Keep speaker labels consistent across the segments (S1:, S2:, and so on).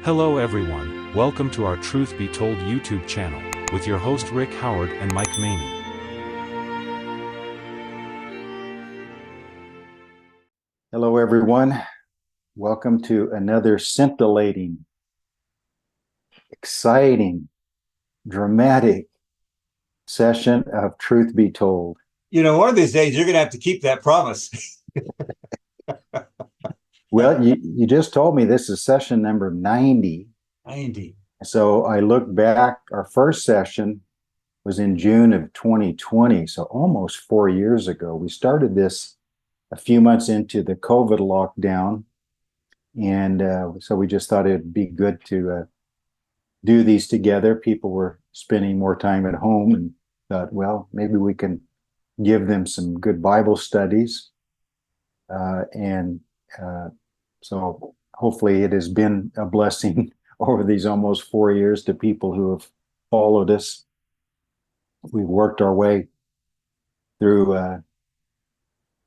S1: Hello everyone, welcome to our Truth Be Told YouTube channel, with your host Rick Howard and Mike Maney.
S2: Hello everyone, welcome to another scintillating, exciting, dramatic session of Truth Be Told.
S3: You know, one of these days you're going to have to keep that promise.
S2: Well, you just told me this is session number 90.
S3: 90.
S2: So I look back, our first session was in June of 2020, so almost 4 years ago. We started this a few months into the COVID lockdown, and so we just thought it'd be good to do these together. People were spending more time at home and thought, well, maybe we can give them some good Bible studies. So hopefully it has been a blessing over these almost 4 years to people who have followed us. We've worked our way through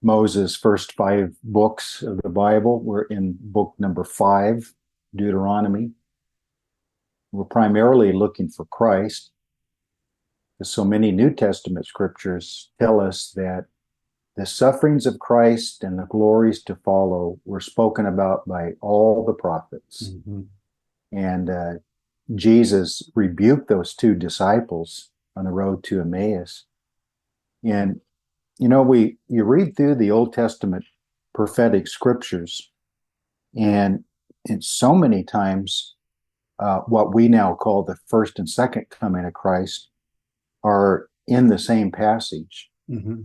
S2: Moses' first 5 books of the Bible. We're in book number 5, Deuteronomy. We're primarily looking for Christ, because so many New Testament scriptures tell us that the sufferings of Christ and the glories to follow were spoken about by all the prophets.
S3: Mm-hmm.
S2: And Jesus rebuked those 2 disciples on the road to Emmaus. And, you know, you read through the Old Testament prophetic scriptures, and so many times what we now call the first and second coming of Christ are in the same passage.
S3: Mm-hmm.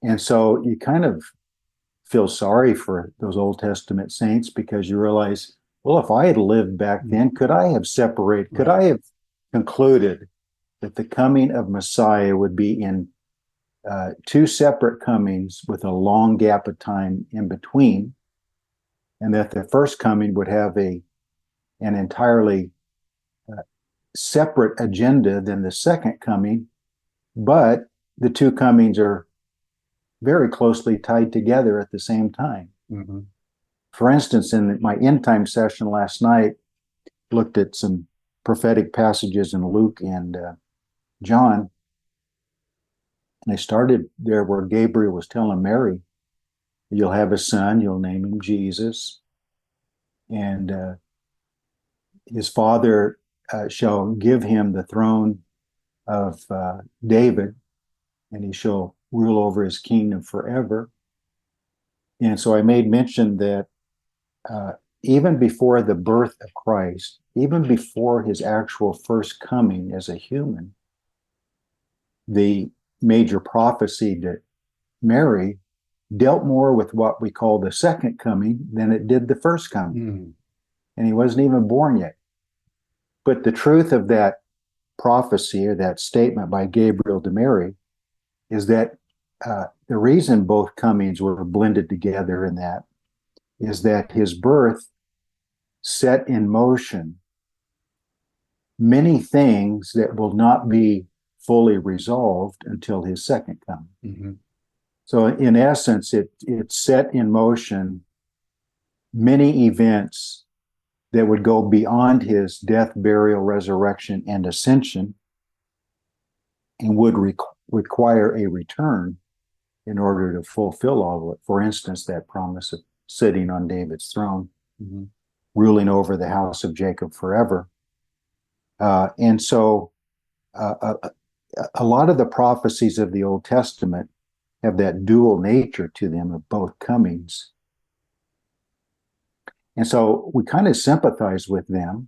S2: And so you kind of feel sorry for those Old Testament saints, because you realize, well, if I had lived back then, could I have separated, could I have concluded that the coming of Messiah would be in 2 separate comings with a long gap of time in between, and that the first coming would have an entirely separate agenda than the second coming, but the 2 comings are very closely tied together at the same time.
S3: Mm-hmm.
S2: For instance, in my end time session last night, looked at some prophetic passages in Luke and John, and I started there where Gabriel was telling Mary, you'll have a son, you'll name him Jesus, and his father shall give him the throne of David, and he shall rule over his kingdom forever. And so I made mention that even before the birth of Christ, even before his actual first coming as a human, the major prophecy to Mary dealt more with what we call the second coming than it did the first coming.
S3: Mm-hmm.
S2: And he wasn't even born yet. But the truth of that prophecy, or that statement by Gabriel to Mary, is that the reason both comings were blended together in that is that his birth set in motion many things that will not be fully resolved until his second coming.
S3: Mm-hmm.
S2: So in essence, it set in motion many events that would go beyond his death, burial, resurrection, and ascension, and would require a return in order to fulfill all of it. For instance, that promise of sitting on David's throne,
S3: mm-hmm.
S2: ruling over the house of Jacob forever. And so a lot of the prophecies of the Old Testament have that dual nature to them of both comings. And so we kind of sympathize with them.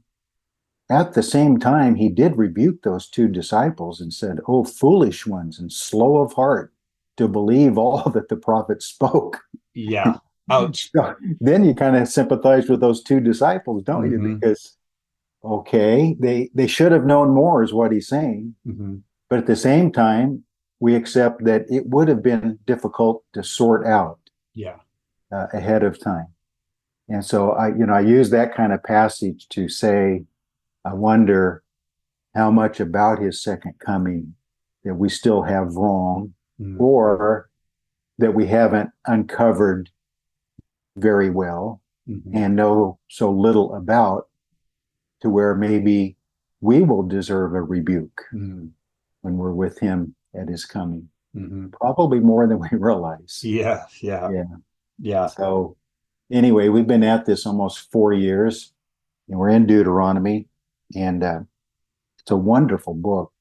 S2: At the same time, he did rebuke those 2 disciples and said, "Oh, foolish ones and slow of heart to believe all that the prophets spoke."
S3: Yeah. Ouch.
S2: So then you kind of sympathize with those 2 disciples, don't
S3: Mm-hmm.
S2: you? Because, okay, they should have known more is what he's saying.
S3: Mm-hmm.
S2: But at the same time, we accept that it would have been difficult to sort out ahead of time. And so I use that kind of passage to say, I wonder how much about his second coming that we still have wrong, or that we haven't uncovered very well, and know so little about, to where maybe we will deserve a rebuke when we're with him at his coming. Probably more than we realize.
S3: Yeah.
S2: So anyway, we've been at this almost 4 years, and we're in Deuteronomy, and it's a wonderful book.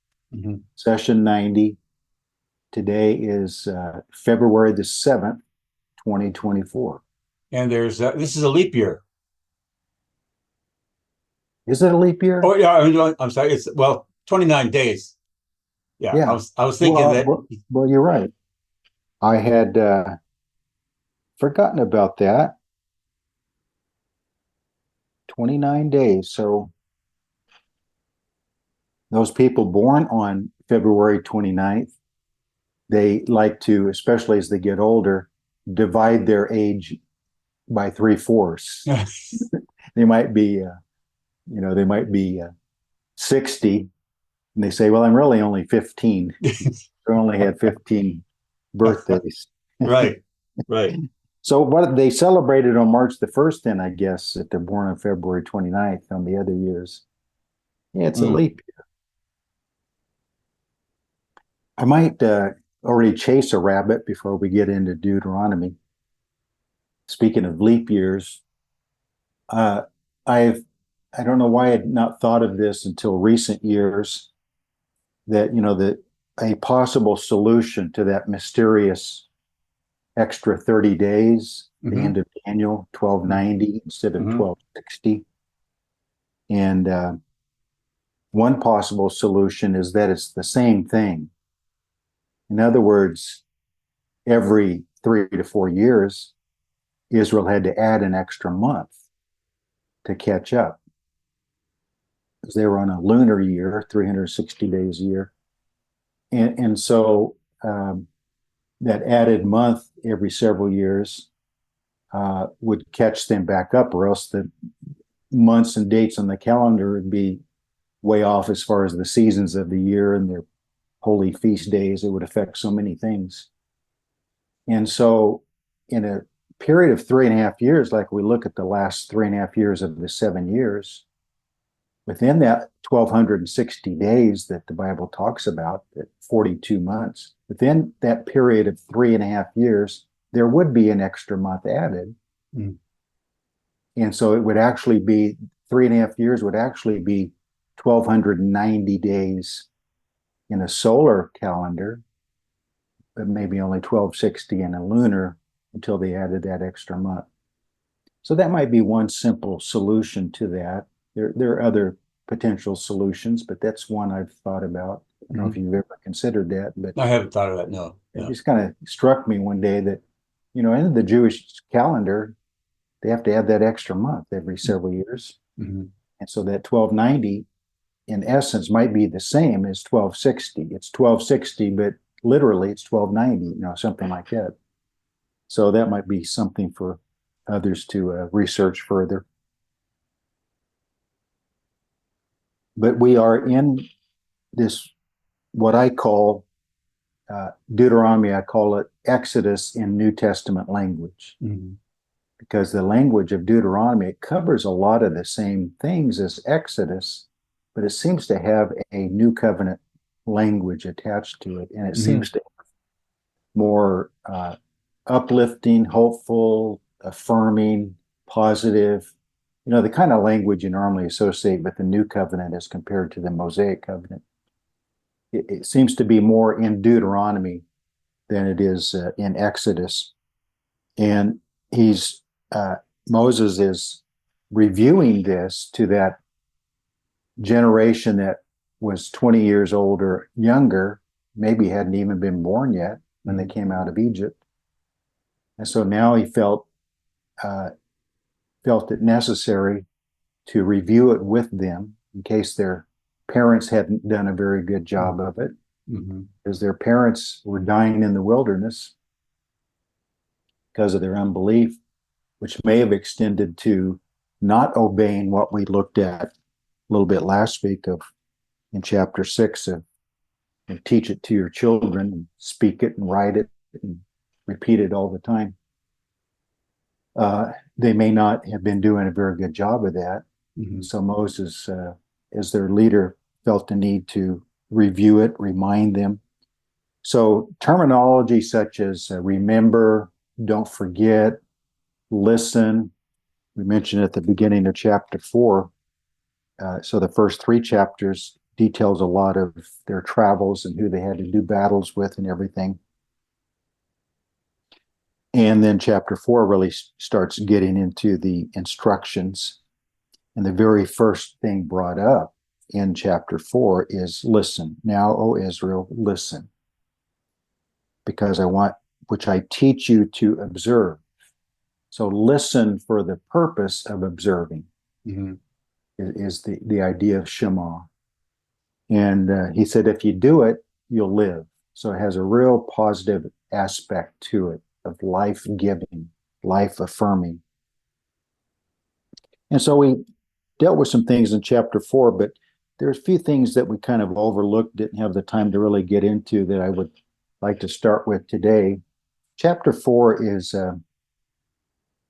S2: Session 90. Today is February the 7th, 2024.
S3: And this is a leap year.
S2: Is it a leap year?
S3: Oh yeah, I'm sorry. It's 29 days. Yeah. I was thinking that.
S2: Well, you're right. I had forgotten about that. 29 days. So those people born on February 29th, they like to, especially as they get older, divide their age by 3/4. They might be, they might be 60, and they say, well, I'm really only 15. I only had 15 birthdays.
S3: Right.
S2: So what they celebrated on March the 1st, then I guess, if they're born on February 29th on the other years. Yeah, it's a leap year. I might already chase a rabbit before we get into Deuteronomy. Speaking of leap years, I don't know why I had not thought of this until recent years, that a possible solution to that mysterious extra 30 days, the end of Daniel, 1290 instead of 1260. And one possible solution is that it's the same thing. In other words, every 3 to 4 years, Israel had to add an extra month to catch up, because they were on a lunar year, 360 days a year. And so that added month every several years would catch them back up, or else the months and dates on the calendar would be way off as far as the seasons of the year and their holy feast days. It would affect so many things. And so in a period of 3.5 years, like we look at the last 3.5 years of the 7 years, within that 1260 days that the Bible talks about, that 42 months, within that period of 3.5 years, there would be an extra month added. And so it would actually be 3.5 years would actually be 1290 days in a solar calendar, but maybe only 1260 in a lunar, until they added that extra month. So that might be one simple solution to that. There are other potential solutions, but that's one I've thought about. I don't know if you've ever considered that, but
S3: I haven't thought of that. No.
S2: It just kind of struck me one day that, in the Jewish calendar, they have to add that extra month every several years. And so that 1290, in essence, might be the same as 1260. It's 1260, but literally it's 1290, something like that. So that might be something for others to research further. But we are in this, what I call Deuteronomy, I call it Exodus in New Testament language. Because the language of Deuteronomy, it covers a lot of the same things as Exodus, but it seems to have a new covenant language attached to it. And it seems to be more uplifting, hopeful, affirming, positive, the kind of language you normally associate with the new covenant as compared to the Mosaic covenant. It seems to be more in Deuteronomy than it is in Exodus. And Moses is reviewing this to that generation that was 20 years old or younger, maybe hadn't even been born yet when they came out of Egypt. And so now he felt it necessary to review it with them in case their parents hadn't done a very good job of it, because their parents were dying in the wilderness because of their unbelief, which may have extended to not obeying what we looked at a little bit last week in chapter 6 of and teach it to your children, and speak it and write it and repeat it all the time. they may not have been doing a very good job of that.
S3: Mm-hmm.
S2: So Moses, as their leader, felt the need to review it, remind them. So terminology such as remember, don't forget, listen. We mentioned at the beginning of chapter 4. So the first 3 chapters details a lot of their travels and who they had to do battles with and everything. And then chapter 4 really starts getting into the instructions. And the very first thing brought up in chapter 4 is listen. Now, O Israel, listen. Because I want, which I teach you to observe. So listen for the purpose of observing.
S3: Mm-hmm.
S2: Is the idea of Shema. And he said, if you do it, you'll live. So it has a real positive aspect to it of life-giving, life-affirming. And so we dealt with some things in chapter 4, but there's a few things that we kind of overlooked, didn't have the time to really get into, that I would like to start with today. Chapter 4 is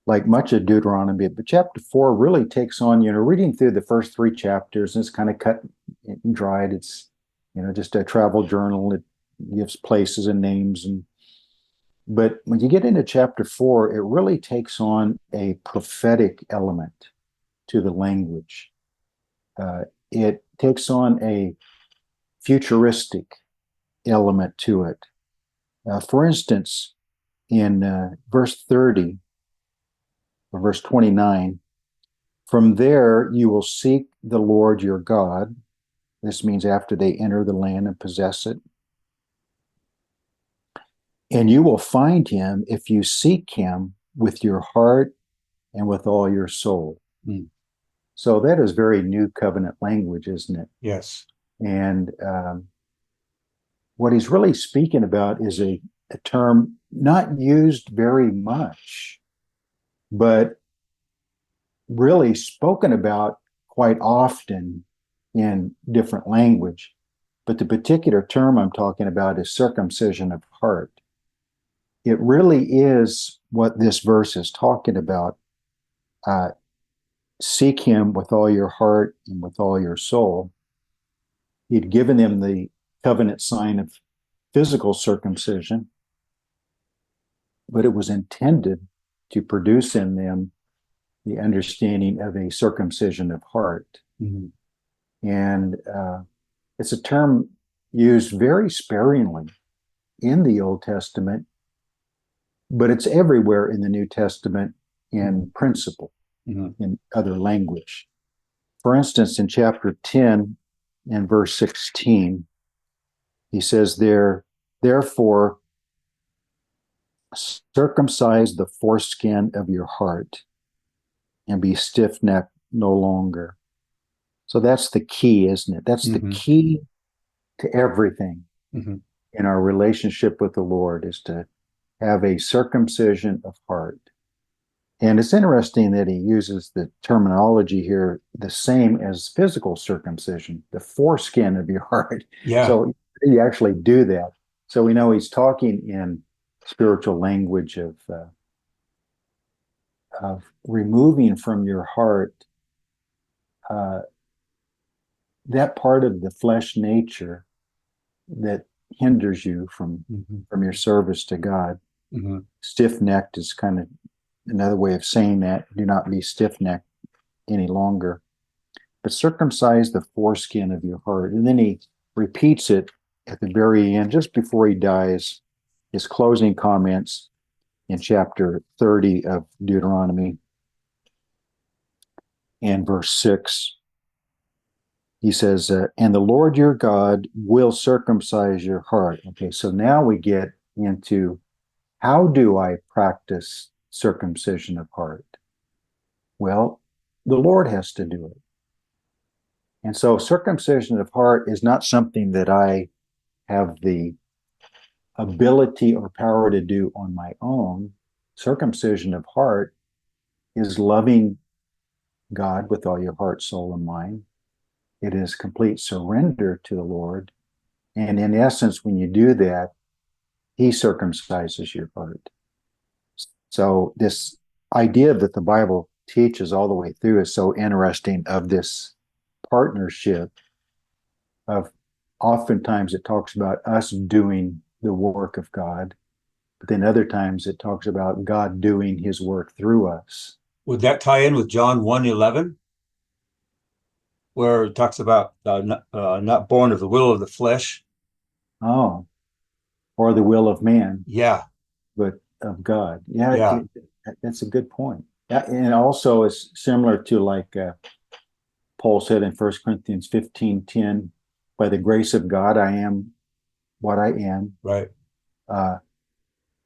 S2: like much of Deuteronomy, but chapter 4 really takes on, reading through the first 3 chapters, and it's kind of cut and dried. It's, just a travel journal. It gives places and names. But when you get into chapter 4, it really takes on a prophetic element to the language. It takes on a futuristic element to it. For instance, in verse 30, or verse 29, from there you will seek the Lord your God. This means after they enter the land and possess it. And you will find him if you seek him with your heart and with all your soul.
S3: Mm.
S2: So that is very new covenant language, isn't it?
S3: Yes.
S2: And what he's really speaking about is a term not used very much, but really spoken about quite often in different language. But the particular term I'm talking about is circumcision of heart. It really is what this verse is talking about. Seek him with all your heart and with all your soul. He'd given them the covenant sign of physical circumcision, but it was intended to produce in them the understanding of a circumcision of heart.
S3: Mm-hmm.
S2: And it's a term used very sparingly in the Old Testament, but it's everywhere in the New Testament in principle,
S3: Mm-hmm.
S2: in other language. For instance, in chapter 10 and verse 16, he says there, therefore, circumcise the foreskin of your heart and be stiff-necked no longer. So that's the key, isn't it? That's
S3: Mm-hmm.
S2: the key to everything
S3: Mm-hmm.
S2: in our relationship with the Lord, is to have a circumcision of heart. And it's interesting that he uses the terminology here the same as physical circumcision, the foreskin of your heart.
S3: Yeah.
S2: So you actually do that. So we know he's talking in spiritual language of removing from your heart that part of the flesh nature that hinders you from your service to God.
S3: Mm-hmm.
S2: Stiff-necked is kind of another way of saying that. Do not be stiff-necked any longer, but circumcise the foreskin of your heart. And then he repeats it at the very end, just before he dies, his closing comments in chapter 30 of Deuteronomy and verse 6. He says, and the Lord your God will circumcise your heart. Okay, so now we get into, how do I practice circumcision of heart? Well, the Lord has to do it. And so circumcision of heart is not something that I have the ability or power to do on my own. Circumcision of heart is loving God with all your heart, soul, and mind. It is complete surrender to the Lord. And in essence, when you do that, he circumcises your heart. So this idea that the Bible teaches all the way through is so interesting, of this partnership of, oftentimes it talks about us doing the work of God, but then other times it talks about God doing his work through us.
S3: Would that tie in with John 1:11, where it talks about not born of the will of the flesh?
S2: Oh, or the will of man,
S3: Yeah,
S2: but of God. Yeah,
S3: yeah,
S2: that's a good point. And also it's similar to like Paul said in 1 Corinthians 15:10, by the grace of God, I am what I am.
S3: right.
S2: Uh,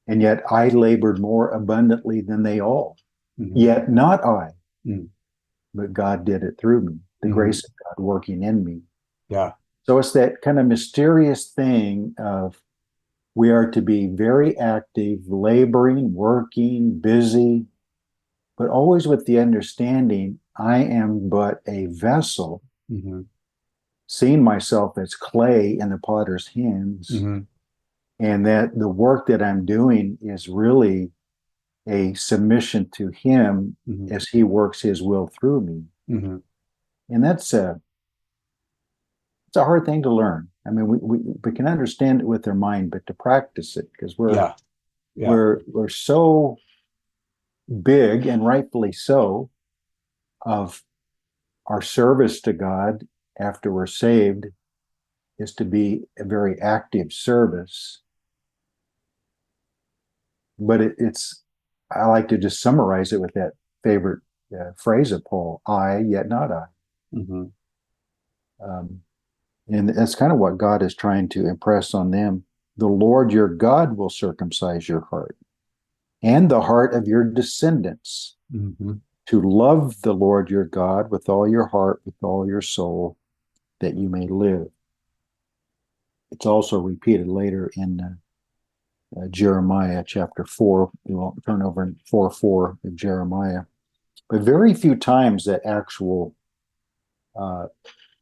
S2: and yet I labored more abundantly than they all.
S3: Mhm.
S2: Yet not I,
S3: Mm.
S2: but God did it through me. The
S3: Mhm.
S2: grace of God working in me.
S3: Yeah,
S2: So it's that kind of mysterious thing of, we are to be very active, laboring, working, busy, but always with the understanding I am but a vessel,
S3: mhm.
S2: seeing myself as clay in the potter's hands,
S3: Mhm.
S2: and that the work that I'm doing is really a submission to him
S3: Mhm.
S2: as he works his will through me.
S3: Mhm.
S2: And it's a hard thing to learn. I mean, we can understand it with our mind, but to practice it, because
S3: Yeah, yeah.
S2: we're so big, and rightfully so, of our service to God after we're saved is to be a very active service. But I like to just summarize it with that favorite phrase of Paul: I, yet not I.
S3: Mhm.
S2: Um, and that's kind of what God is trying to impress on them. The Lord your God will circumcise your heart and the heart of your descendants,
S3: Mhm.
S2: to love the Lord your God with all your heart, with all your soul, that you may live. It's also repeated later in Jeremiah chapter 4. You won't turn over in 4:4 of Jeremiah. But very few times that actual uh,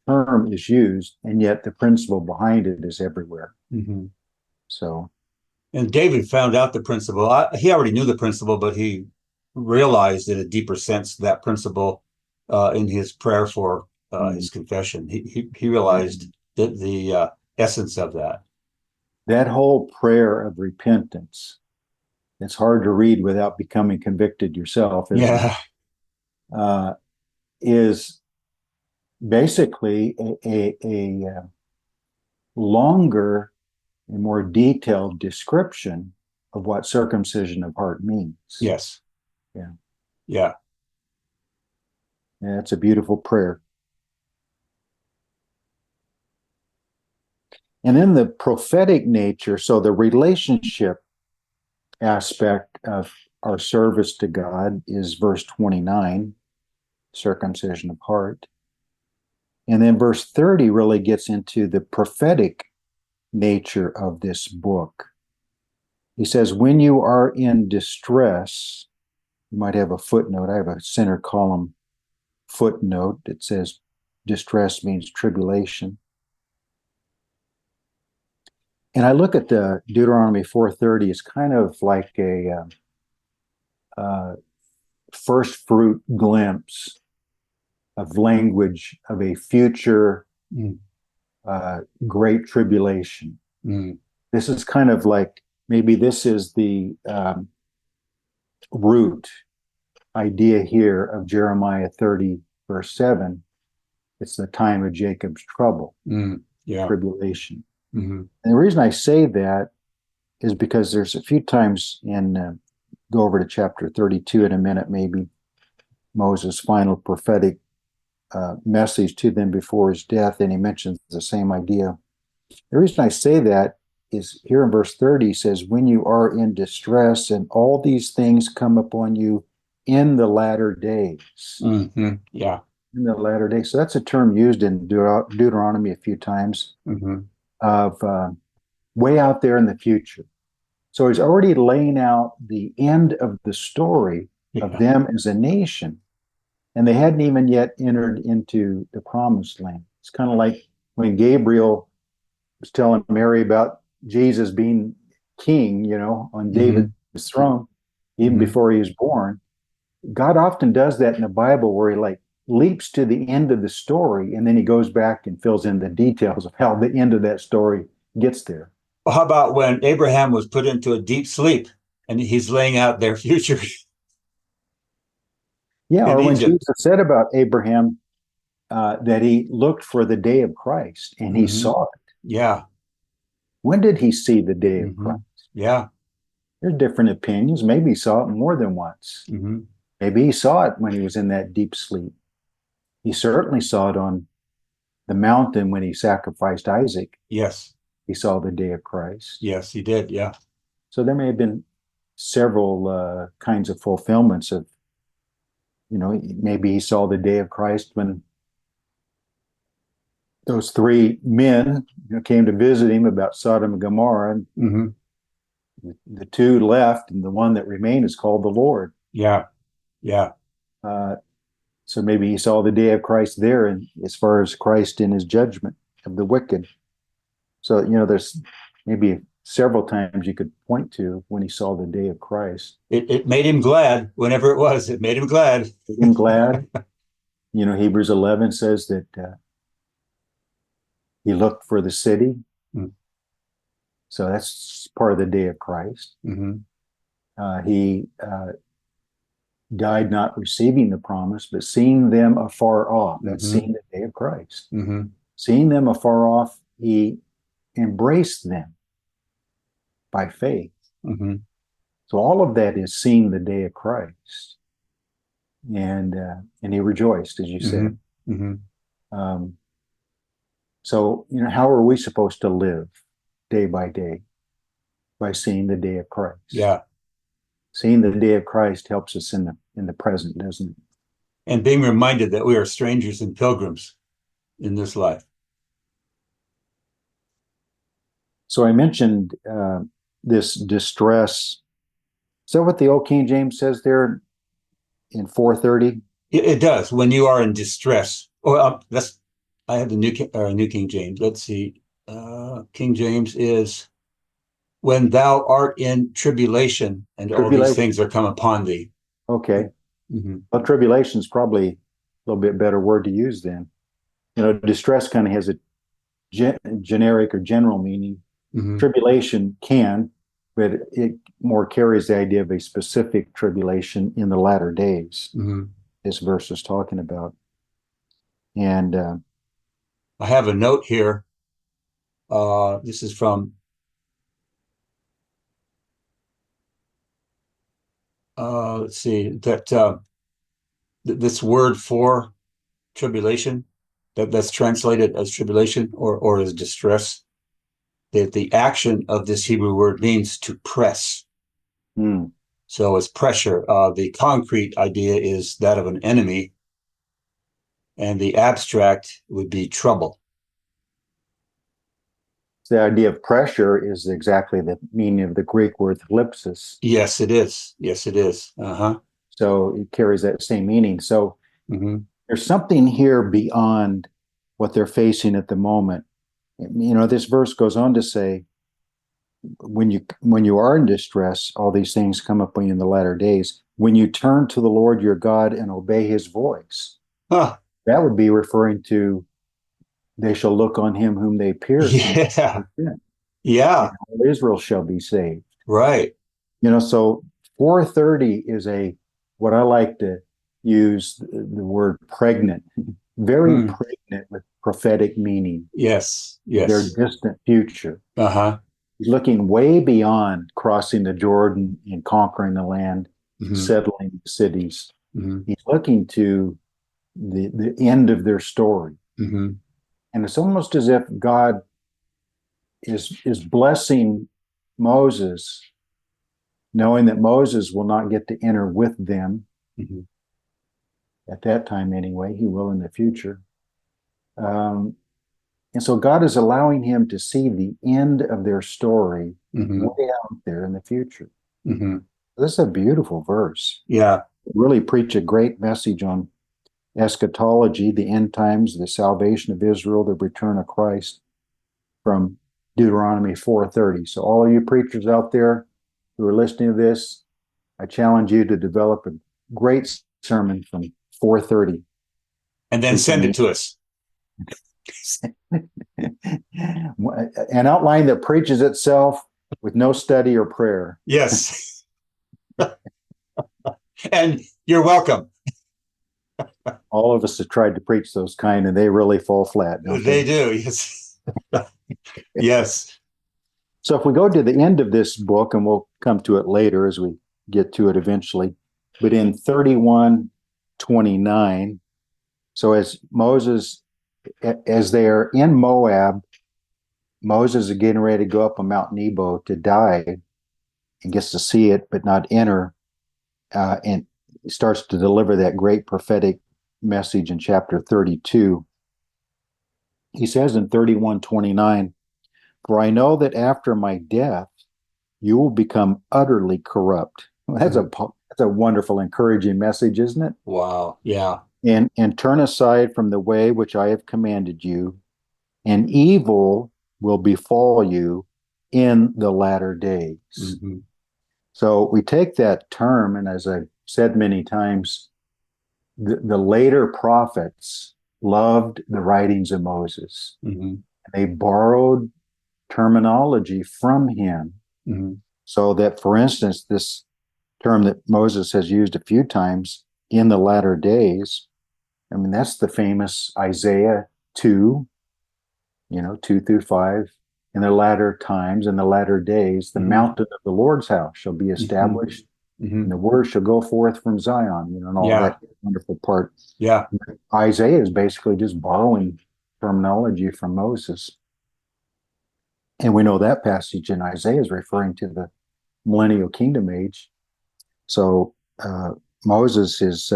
S2: term is used, and yet the principle behind it is everywhere.
S3: Mhm.
S2: So,
S3: And David found out the principle. He already knew the principle, but he realized in a deeper sense that principle in his prayer for his confession. He realized the essence of that.
S2: that whole prayer of repentance, it's hard to read without becoming convicted yourself, isn't
S3: Yeah.
S2: it? Is basically a longer and more detailed description of what circumcision of heart means.
S3: Yes.
S2: Yeah.
S3: Yeah.
S2: Yeah, it's a beautiful prayer. And in the prophetic nature, so the relationship aspect of our service to God is verse 29, circumcision of heart. And then verse 30 really gets into the prophetic nature of this book. He says, when you are in distress, you might have a footnote. I have a center column footnote that says distress means tribulation. And I look at the Deuteronomy 4:30 as kind of like a first fruit glimpse of language of a future
S3: Mm.
S2: great tribulation.
S3: Mm.
S2: This is kind of like, maybe this is the root idea here of Jeremiah 30, verse 7. It's the time of Jacob's trouble,
S3: Yeah.
S2: tribulation.
S3: Mm-hmm.
S2: And the reason I say that is because there's a few times go over to chapter 32 in a minute, maybe, Moses' final prophetic message to them before his death, and he mentions the same idea. The reason I say that is here in verse 30, he says, when you are in distress and all these things come upon you in the latter days.
S3: Mm-hmm. Yeah.
S2: In the latter days. So that's a term used in Deuteronomy a few times,
S3: Mm-hmm.
S2: of way out there in the future. So he's already laying out the end of the story of them as a nation, and they hadn't even yet entered into the promised land. It's kind of like when Gabriel was telling Mary about Jesus being king, on David's throne, even before he was born. God often does that in the Bible, where he like leaps to the end of the story and then he goes back and fills in the details of how the end of that story gets there.
S3: Well, how about when Abraham was put into a deep sleep and he's laying out their future
S2: Yeah,
S3: in
S2: or when
S3: Egypt?
S2: Jesus said about Abraham that he looked for the day of Christ and he
S3: Mhm.
S2: saw it.
S3: Yeah.
S2: When did he see the day of
S3: Mhm.
S2: Christ?
S3: Yeah.
S2: There's different opinions. Maybe he saw it more than once.
S3: Mhm.
S2: Maybe he saw it when he was in that deep sleep. He certainly saw it on the mountain when he sacrificed Isaac.
S3: Yes.
S2: He saw the day of Christ.
S3: Yes, he did. Yeah.
S2: So there may have been several kinds of fulfillments of, maybe he saw the day of Christ when those three men came to visit him about Sodom and Gomorrah, and
S3: Mhm.
S2: the two left, and the one that remained is called the Lord.
S3: Yeah. Yeah.
S2: Uh, so maybe he saw the day of Christ there, and as far as Christ in his judgment of the wicked. So, there's maybe several times you could point to when he saw the day of Christ.
S3: It made him glad whenever it was. It made him glad.
S2: I'm glad. Hebrews 11 says that he looked for the city.
S3: Mm.
S2: So that's part of the day of Christ.
S3: Mhm.
S2: He died not receiving the promise, but seeing them afar off. That's
S3: Mhm.
S2: seeing the day of Christ.
S3: Mhm.
S2: Seeing them afar off, he embraced them by faith.
S3: Mhm.
S2: So all of that is seeing the day of Christ, and he rejoiced, as you said.
S3: Mhm.
S2: Um, so how are we supposed to live day by day? By seeing the day of Christ.
S3: Yeah.
S2: Seeing the day of Christ helps us in the present, doesn't it?
S3: And being reminded that we are strangers and pilgrims in this life.
S2: So I mentioned this distress. Is that what the old King James says there in 430?
S3: It does when you are in distress. Or that's I have the New King James. Let's see. King James is when thou art in tribulation and all these
S2: Tribulation.
S3: things are come upon thee.
S2: Okay.
S3: Mhm.
S2: Well, tribulation is probably a little bit better word to use then. Distress kind of has a generic or general meaning.
S3: Mhm.
S2: Tribulation can, but it more carries the idea of a specific tribulation in the latter days.
S3: Mhm.
S2: This verse is talking about. And
S3: I have a note here. This is from let's see that this word for tribulation that's translated as tribulation or as distress, that the action of this Hebrew word means to press. So it's pressure. The concrete idea is that of an enemy, and the abstract would be trouble.
S2: the idea of pressure is exactly the meaning of the Greek word thlipsis.
S3: Yes, it is. Yes, it is. Uh-huh.
S2: So it carries that same meaning. So
S3: Mm-hmm.
S2: there's something here beyond what they're facing at the moment. This verse goes on to say, when you are in distress, all these things come upon you in the latter days. When you turn to the Lord your God and obey his voice,
S3: Huh.
S2: that would be referring to they shall look on him whom they pierced.
S3: Yeah.
S2: And
S3: Yeah.
S2: Israel shall be saved.
S3: Right.
S2: So 430 is what I like to use the word pregnant, very pregnant with prophetic meaning.
S3: Yes.
S2: Their
S3: Yes.
S2: distant future.
S3: Uh-huh.
S2: He's looking way beyond crossing the Jordan and conquering the land,
S3: Mm-hmm.
S2: settling the cities.
S3: Mm-hmm.
S2: He's looking to the end of their story.
S3: Mm-hmm.
S2: And it's almost as if God is blessing Moses, knowing that Moses will not get to enter with them
S3: Mm-hmm.
S2: at that time anyway. He will in the future. And so God is allowing him to see the end of their story
S3: Mm-hmm.
S2: way out there in the future.
S3: Mm-hmm.
S2: This is a beautiful verse.
S3: Yeah.
S2: Really preach a great message on eschatology, the end times, the salvation of Israel, the return of Christ from Deuteronomy 4:30. So all of you preachers out there who are listening to this, I challenge you to develop a great sermon from 4:30.
S3: And then send it to us.
S2: An outline that preaches itself with no study or prayer.
S3: Yes. And you're welcome.
S2: All of us have tried to preach those kind, and they really fall flat, don't
S3: They
S2: they?
S3: do. Yes. Yes.
S2: So if we go to the end of this book, and we'll come to it later as we get to it eventually, but in 31:29, so as they are in Moab, Moses is getting ready to go up on Mount Nebo to die, and gets to see it but not enter, and starts to deliver that great prophetic message in chapter 32. He says in 31:29, "For I know that after my death, you will become utterly corrupt." Well, that's a wonderful, encouraging message, isn't it?
S3: Wow. Yeah.
S2: And turn aside from the way which I have commanded you, and evil will befall you in the latter days.
S3: Mm-hmm.
S2: So we take that term, and as I've said many times, the later prophets loved the writings of Moses.
S3: Mm-hmm.
S2: They borrowed terminology from him.
S3: Mm-hmm.
S2: So that, for instance, this term that Moses has used a few times, in the latter days, I mean, that's the famous Isaiah 2, 2 through 5. In the latter times, in the latter days, the mountain of the Lord's house shall be established, and the word shall go forth from Zion, and all that wonderful part.
S3: Yeah.
S2: Isaiah is basically just borrowing terminology from Moses. And we know that passage in Isaiah is referring to the millennial kingdom age. So Moses is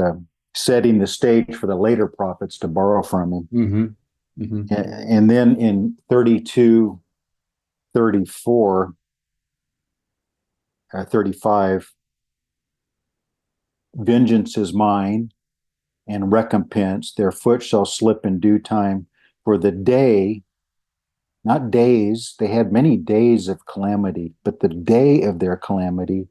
S2: setting the stage for the later prophets to borrow from him.
S3: Mm-hmm. Mm-hmm.
S2: And then in 34, 35, vengeance is mine and recompense. Their foot shall slip in due time. For the day, not days, they had many days of calamity, but the day of their calamity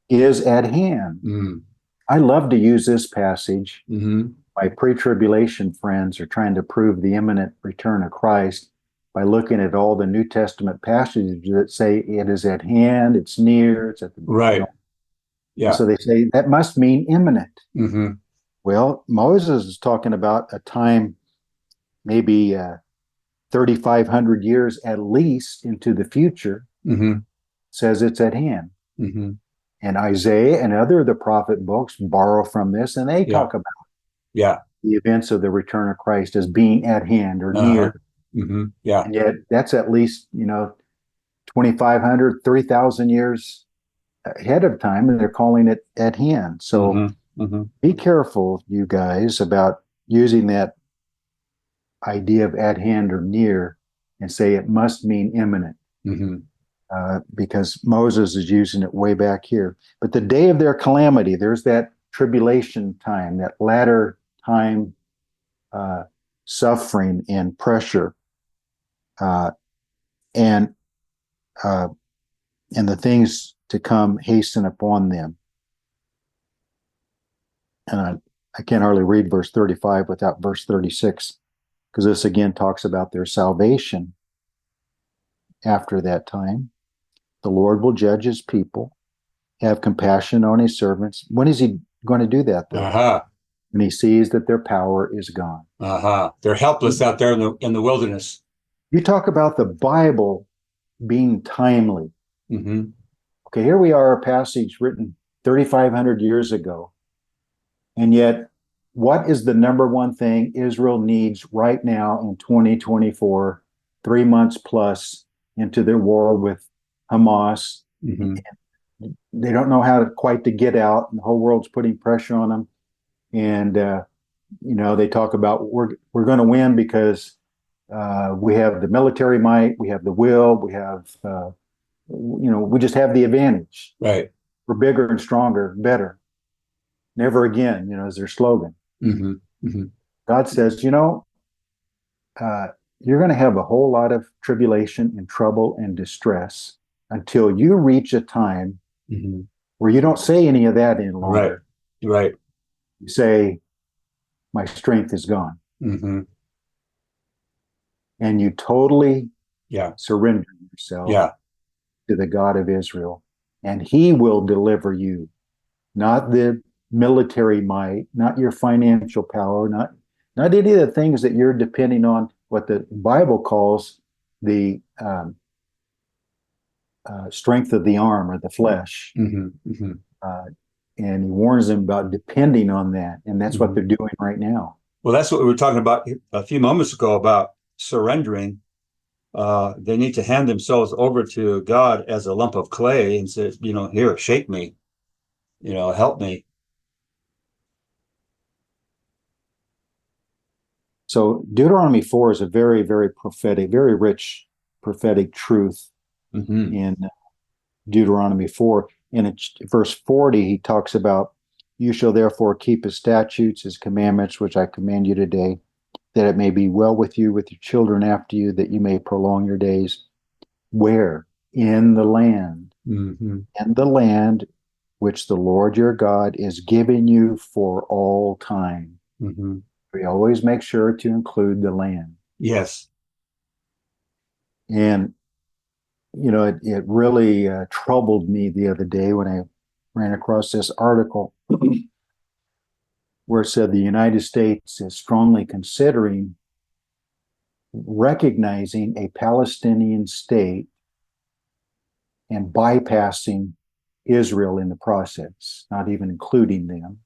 S2: is at hand. I love to use this passage. My pre-tribulation friends are trying to prove the imminent return of Christ by looking at all the New Testament passages that say it is at hand, it's near, it's at the
S3: right. Yeah.
S2: So they say that must mean imminent.
S3: Mm-hmm.
S2: Well, Moses is talking about a time, maybe 3,500 years at least into the future. Says it's at hand. And Isaiah and other of the prophet books borrow from this, and they talk about the events of the return of Christ as being at hand or near.
S3: Yeah.
S2: And yet that's at least 2,500, 3,000 years ahead of time, and they're calling it at hand. So be careful, you guys, about using that idea of at hand or near and say it must mean imminent. Because Moses is using it way back here. But the day of their calamity, there's that tribulation time, that latter time suffering and pressure, and the things to come hasten upon them. And I can't hardly read verse 35 without verse 36, because this again talks about their salvation after that time. The Lord will judge his people, have compassion on his servants. When is he going to do that, though? When he sees that their power is gone.
S3: They're helpless out there in the wilderness.
S2: You talk about the Bible being timely. Okay, here we are, a passage written 3,500 years ago. And yet, what is the number one thing Israel needs right now in 2024, 3 months plus into their war with Hamas? They don't know how to quite to get out, and the whole world's putting pressure on them. And they talk about we're going to win because we have the military might, we have the will, we have we just have the advantage.
S3: Right.
S2: We're bigger and stronger, better. Never again, is their slogan. God says, you're going to have a whole lot of tribulation and trouble and distress until you reach a time where you don't say any of that any longer.
S3: Right. Right.
S2: You say, my strength is gone.
S3: Mm-hmm.
S2: And you totally
S3: Yeah.
S2: surrender yourself
S3: Yeah.
S2: to the God of Israel, and he will deliver you, not the military might, not your financial power, not any of the things that you're depending on, what the Bible calls the strength of the arm or the flesh.
S3: Mm-hmm. Mm-hmm.
S2: Uh, and he warns them about depending on that. And that's what
S3: Mm-hmm.
S2: they're doing right now.
S3: Well, that's what we were talking about a few moments ago about surrendering. They need to hand themselves over to God as a lump of clay and say, here, shape me, help me.
S2: So Deuteronomy 4 is a very, very prophetic, very rich prophetic truth
S3: Mm-hmm.
S2: in Deuteronomy 4. In verse 40, he talks about, you shall therefore keep his statutes, his commandments, which I command you today, that it may be well with you, with your children after you, that you may prolong your days. Where? In the land.
S3: Mm-hmm.
S2: In the land which the Lord your God is giving you for all time.
S3: Mm-hmm.
S2: We always make sure to include the land.
S3: Yes.
S2: And, it really troubled me the other day when I ran across this article where it said the United States is strongly considering recognizing a Palestinian state and bypassing Israel in the process, not even including them,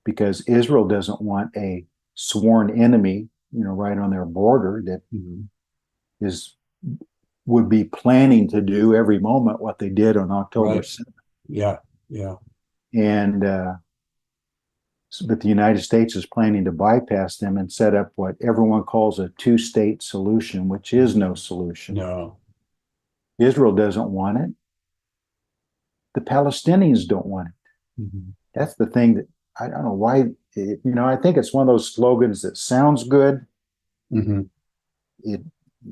S2: because Israel doesn't want a sworn enemy, right on their border that
S3: Mm-hmm.
S2: would be planning to do every moment what they did on October
S3: Right.
S2: 7th.
S3: Yeah. Yeah.
S2: And but the United States is planning to bypass them and set up what everyone calls a two-state solution, which is no solution.
S3: No.
S2: Israel doesn't want it. The Palestinians don't want it.
S3: Mm-hmm.
S2: That's the thing that I don't know why. I think it's one of those slogans that sounds good.
S3: Mm-hmm.
S2: It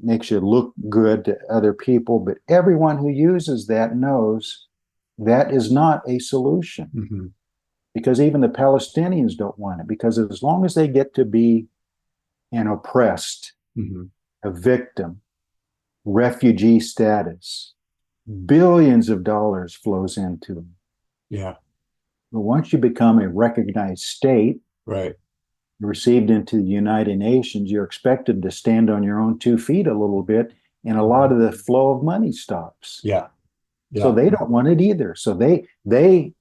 S2: makes you look good to other people, but everyone who uses that knows that is not a solution.
S3: Mm-hmm.
S2: Because even the Palestinians don't want it. Because as long as they get to be an oppressed,
S3: Mm-hmm.
S2: a victim, refugee status, billions of dollars flows into them.
S3: Yeah.
S2: But once you become a recognized state,
S3: Right.
S2: received into the United Nations, you're expected to stand on your own 2 feet a little bit, and a lot of the flow of money stops.
S3: Yeah. Yeah.
S2: So they don't want it either. So they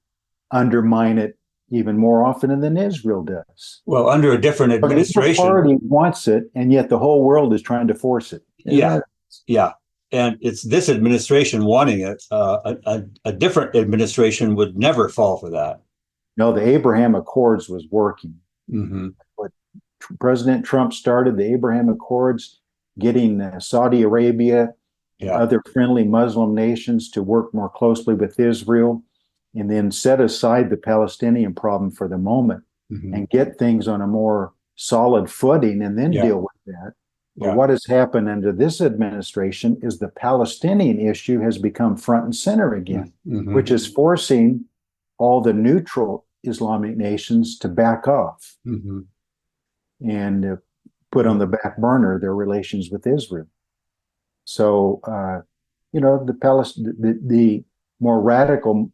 S2: undermine it even more often than Israel does.
S3: Well, under a different administration.
S2: The party wants it, and yet the whole world is trying to force it.
S3: Yeah. Yeah. And it's this administration wanting it. A different administration would never fall for that.
S2: No, the Abraham Accords was working.
S3: Mm-hmm.
S2: What President Trump started, the Abraham Accords, getting Saudi Arabia, other friendly Muslim nations to work more closely with Israel, and then set aside the Palestinian problem for the moment,
S3: mm-hmm.
S2: and get things on a more solid footing and then deal with that. But what has happened under this administration is the Palestinian issue has become front and center again,
S3: mm-hmm.
S2: which is forcing all the neutral Islamic nations to back off,
S3: mm-hmm.
S2: and put on the back burner their relations with Israel. So, the more radical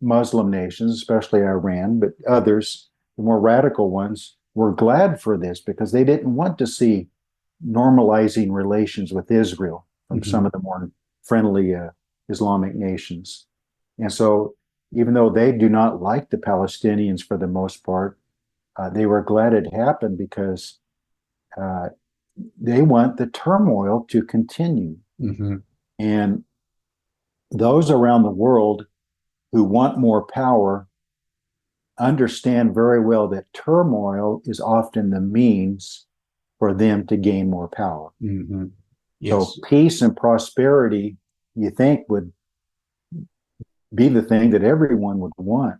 S2: Muslim nations, especially Iran, but others, the more radical ones, were glad for this because they didn't want to see normalizing relations with Israel from
S3: mm-hmm.
S2: some of the more friendly Islamic nations. And so, even though they do not like the Palestinians for the most part, they were glad it happened because they want the turmoil to continue.
S3: Mm-hmm.
S2: And those around the world who want more power understand very well that turmoil is often the means for them to gain more power.
S3: Mm-hmm. Yes.
S2: So peace and prosperity, you think, would be the thing that everyone would want.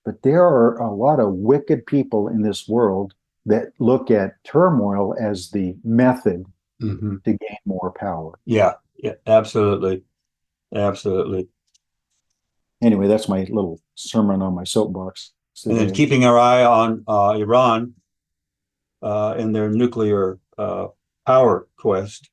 S2: But there are a lot of wicked people in this world that look at turmoil as the method
S3: mm-hmm.
S2: to gain more power.
S3: Yeah, absolutely. Absolutely.
S2: Anyway, that's my little sermon on my soapbox.
S3: And then keeping our eye on Iran in their nuclear power quest.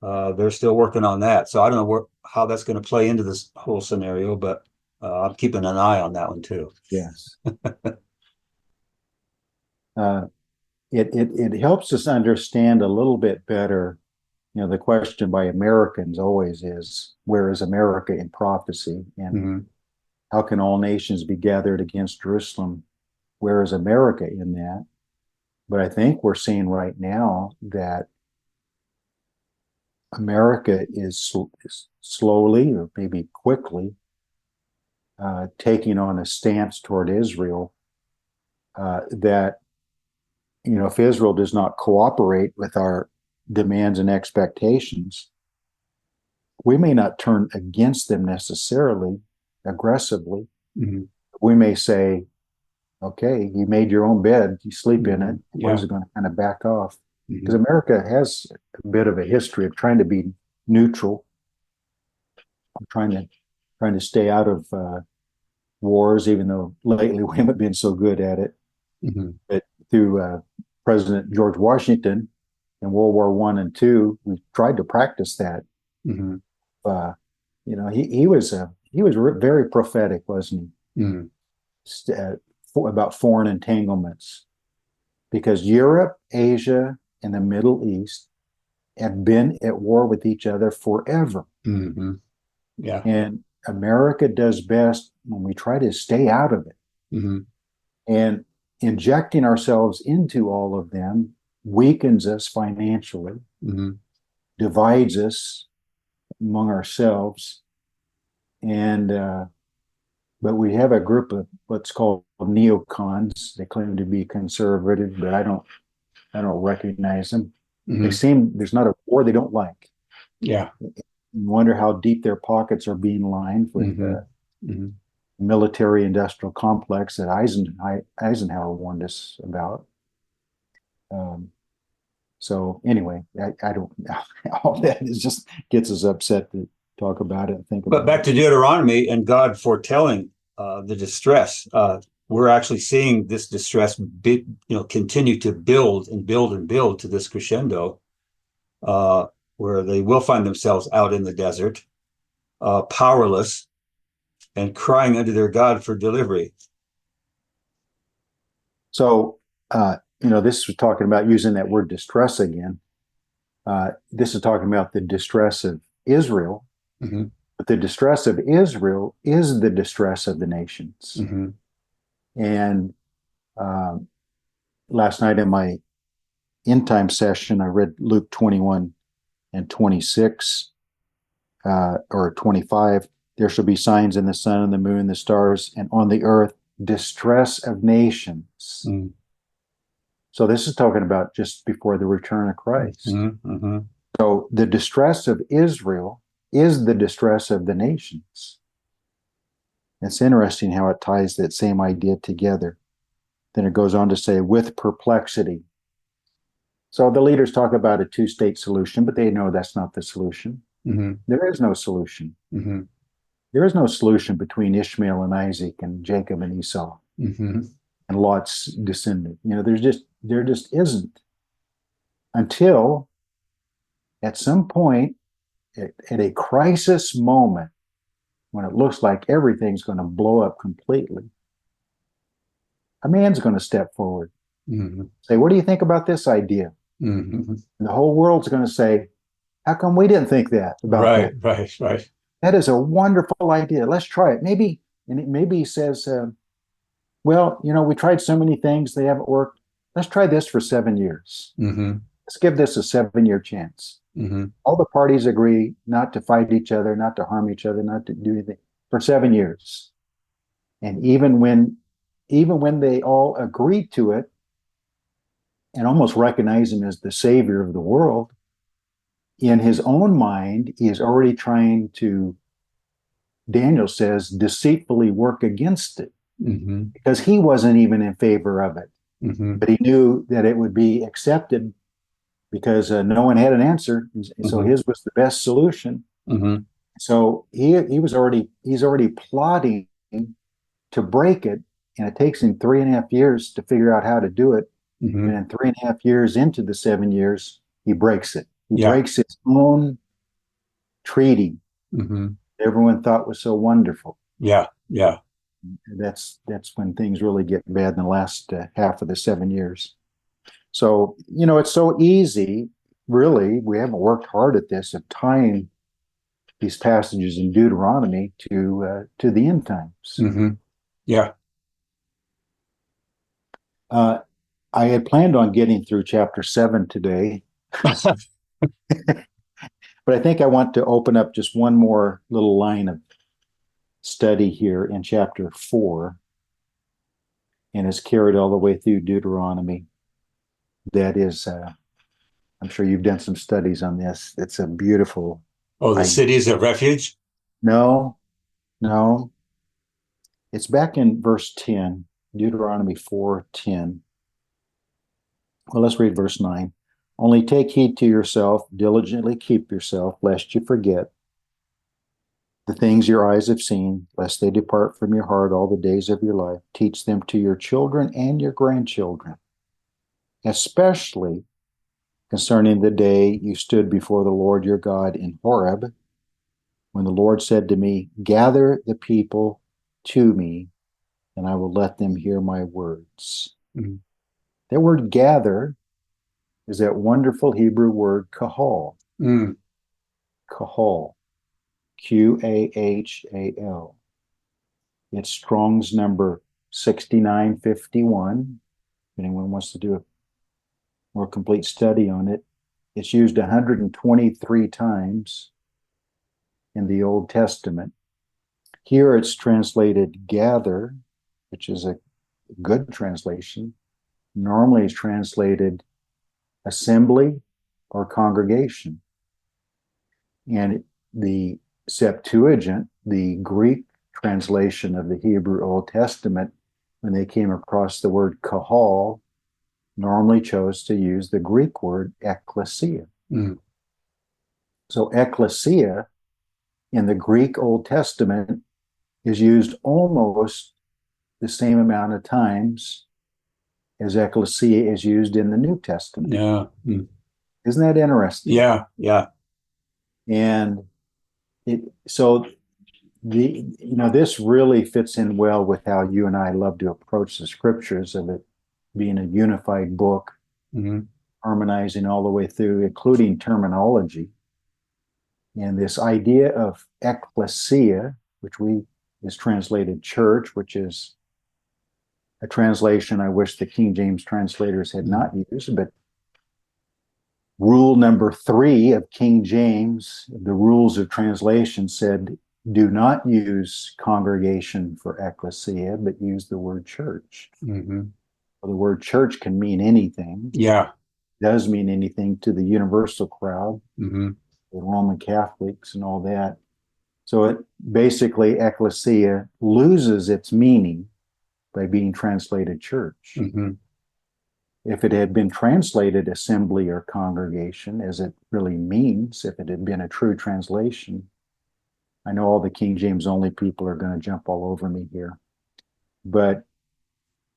S3: They're still working on that. So I don't know how that's going to play into this whole scenario, but I'm keeping an eye on that one too.
S2: Yes. It helps us understand a little bit better. You know, the question by Americans always is, where is America in prophecy? And how can all nations be gathered against Jerusalem? Where is America in that? But I think we're seeing right now that America is slowly, or maybe quickly, taking on a stance toward Israel that, you know, if Israel does not cooperate with our demands and expectations, we may not turn against them necessarily aggressively. We may say, okay, you made your own bed, you sleep in it. Where is it going to kind of back off? Because America has a bit of a history of trying to be neutral, trying to stay out of wars, even though lately we haven't been so good at it. But through President George Washington in World War I and II, we tried to practice that. You know, he was very prophetic, wasn't he? About foreign entanglements, because Europe, Asia, and the Middle East have been at war with each other forever. And America does best when we try to stay out of it. And injecting ourselves into all of them weakens us financially, divides us among ourselves. And but we have a group of what's called neocons. They claim to be conservative, but I don't recognize them. They seem, there's not a war they don't like. You wonder how deep their pockets are being lined with the military-industrial complex that Eisenhower warned us about. So anyway, I don't. All that is just gets us upset to talk about it and think about it.
S3: But back to Deuteronomy and God foretelling the distress. We're actually seeing this distress continue to build and build and build to this crescendo, where they will find themselves out in the desert, powerless, and crying unto their God for delivery.
S2: So, this was talking about using that word distress again. This is talking about the distress of Israel. But the distress of Israel is the distress of the nations. And last night in my end time session, I read Luke 21 and 26 or 25. There shall be signs in the sun and the moon, the stars, and on the earth, distress of nations. So this is talking about just before the return of Christ. So the distress of Israel is the distress of the nations. It's interesting how it ties that same idea together. Then it goes on to say, with perplexity. So the leaders talk about a two-state solution, but they know that's not the solution. There is no solution. There is no solution between Ishmael and Isaac and Jacob and Esau and Lot's descendant. There just isn't, until at some point, at a crisis moment, when it looks like everything's going to blow up completely, a man's going to step forward, say, what do you think about this idea? And the whole world's going to say, how come we didn't think that about that?
S3: Right.
S2: That is a wonderful idea. Let's try it. Maybe he says, well, we tried so many things, they haven't worked. Let's try this for 7 years. Let's give this a 7-year chance. All the parties agree not to fight each other, not to harm each other, not to do anything for 7 years. And even when they all agreed to it and almost recognize him as the savior of the world, in his own mind, he is already trying to, Daniel says, deceitfully work against it, because he wasn't even in favor of it. But he knew that it would be accepted because no one had an answer. So his was the best solution. So he's already plotting to break it And it takes him 3.5 years to figure out how to do it.
S3: Mm-hmm.
S2: And then 3.5 years into the 7 years, he breaks it. He
S3: Yeah.
S2: breaks his own treaty
S3: Mm-hmm.
S2: everyone thought was so wonderful.
S3: Yeah. Yeah.
S2: That's when things really get bad in the last half of the 7 years. So, it's so easy, really. We haven't worked hard at this, of tying these passages in Deuteronomy to the end times.
S3: Mm-hmm. Yeah.
S2: I had planned on getting through chapter 7 today, but I think I want to open up just one more little line of study here in chapter 4, and it's carried all the way through Deuteronomy. That is, I'm sure you've done some studies on this. It's a beautiful.
S3: Oh, the cities of refuge?
S2: No. It's back in verse 10, Deuteronomy 4:10. Well, let's read verse 9. Only take heed to yourself, diligently keep yourself, lest you forget the things your eyes have seen, lest they depart from your heart all the days of your life. Teach them to your children and your grandchildren, especially concerning the day you stood before the Lord your God in Horeb, when the Lord said to me, gather the people to me, and I will let them hear my words.
S3: Mm-hmm.
S2: That word gather is that wonderful Hebrew word kahol.
S3: Mm.
S2: Kahol. Qahal. It's Strong's number 6951. If anyone wants to do a more complete study on it, it's used 123 times in the Old Testament. Here it's translated gather, which is a good translation. Normally it's translated assembly or congregation. And the Septuagint, the Greek translation of the Hebrew Old Testament, when they came across the word kahol, normally chose to use the Greek word ekklesia.
S3: Mm.
S2: So ekklesia in the Greek Old Testament is used almost the same amount of times as ekklesia is used in the New Testament.
S3: Yeah. Mm.
S2: Isn't that interesting?
S3: Yeah. Yeah.
S2: And this really fits in well with how you and I love to approach the scriptures, of it being a unified book,
S3: Mm-hmm.
S2: harmonizing all the way through, including terminology. And this idea of ekklesia, which is translated church, which is a translation I wish the King James translators had not used, but rule number 3 of King James, the rules of translation, said, do not use congregation for ekklesia, but use the word church.
S3: Mm-hmm.
S2: Well, the word church can mean anything.
S3: Yeah.
S2: It does mean anything to the universal crowd,
S3: Mm-hmm.
S2: the Roman Catholics and all that. So it basically, ekklesia loses its meaning by being translated church.
S3: Mm-hmm.
S2: If it had been translated assembly or congregation, as it really means, if it had been a true translation, I know all the King James only people are going to jump all over me here. But,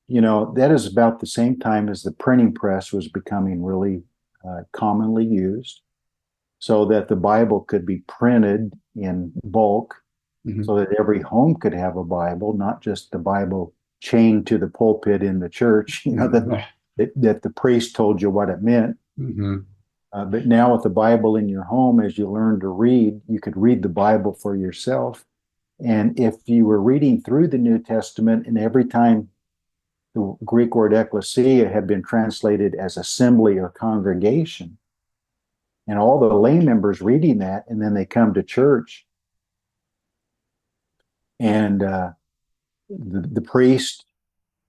S2: that is about the same time as the printing press was becoming really commonly used, so that the Bible could be printed in bulk,
S3: Mm-hmm.
S2: so that every home could have a Bible, not just the Bible chained to the pulpit in the church, that the priest told you what it meant.
S3: Mm-hmm.
S2: But now with the Bible in your home, as you learn to read, you could read the Bible for yourself. And if you were reading through the New Testament, and every time the Greek word ekklesia had been translated as assembly or congregation, and all the lay members reading that, and then they come to church, and the priest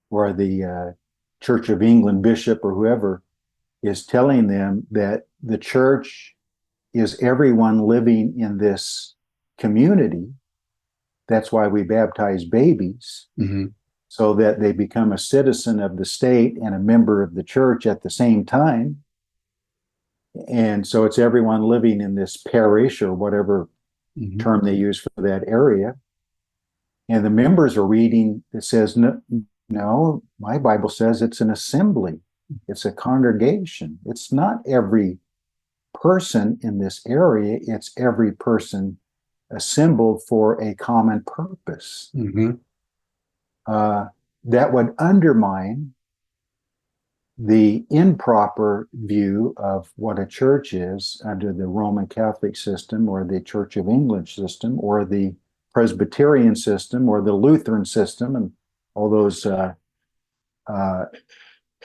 S2: or the Church of England bishop or whoever is telling them that the church is everyone living in this community. That's why we baptize babies,
S3: Mm-hmm.
S2: so that they become a citizen of the state and a member of the church at the same time. And so it's everyone living in this parish, or whatever
S3: Mm-hmm.
S2: term they use for that area. And the members are reading, it says, No, my Bible says it's an assembly. It's a congregation. It's not every person in this area. It's every person assembled for a common purpose.
S3: Mm-hmm.
S2: That would undermine the improper view of what a church is under the Roman Catholic system or the Church of England system or the Presbyterian system or the Lutheran system and all those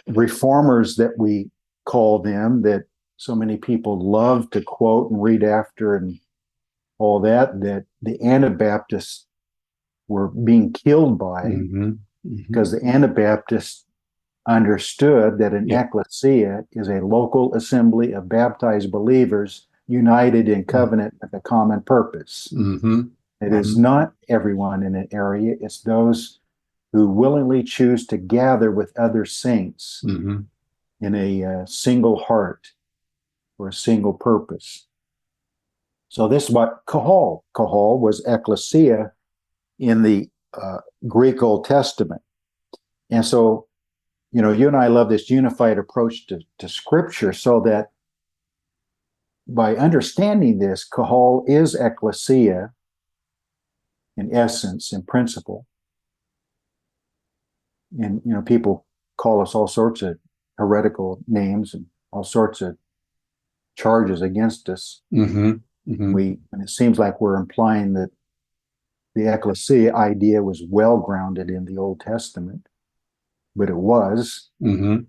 S2: reformers that we call them, that so many people love to quote and read after and all that, that the Anabaptists were being killed by,
S3: Mm-hmm. Mm-hmm.
S2: because the Anabaptists understood that an ekklesia is a local assembly of baptized believers united in covenant with a common purpose.
S3: Mm-hmm.
S2: It is not everyone in an area. It's those who willingly choose to gather with other saints
S3: Mm-hmm.
S2: in a single heart for a single purpose. So this is what kahol. Kahol was ekklesia in the Greek Old Testament. And so, you know, you and I love this unified approach to Scripture, so that by understanding this, kahol is ekklesia in essence, in principle. And, you know, people call us all sorts of heretical names and all sorts of charges against us.
S3: Mm-hmm. Mm-hmm.
S2: And it seems like we're implying that the ecclesia idea was well grounded in the Old Testament, but it was.
S3: Mm-hmm.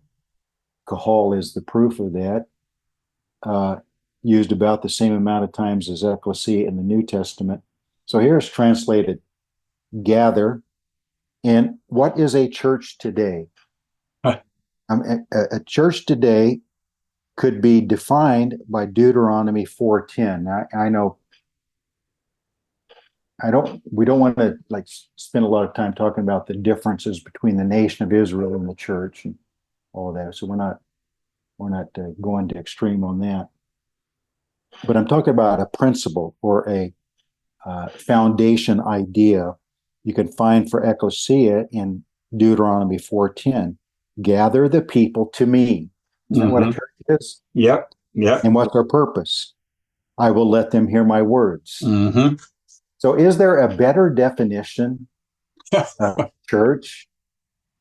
S2: Kahol is the proof of that. Used about the same amount of times as ecclesia in the New Testament. So here it's translated gather. And what is a church today? A church today could be defined by Deuteronomy 4:10. I know we don't want to like spend a lot of time talking about the differences between the nation of Israel and the church and all of that. So we're not going to extreme on that. But I'm talking about a principle or a foundation idea you can find for ecclesia in Deuteronomy 4:10. Gather the people to me. Isn't that what a church is?
S3: Yep. Yep.
S2: And what's our purpose? I will let them hear my words.
S3: Mm-hmm.
S2: So is there a better definition of church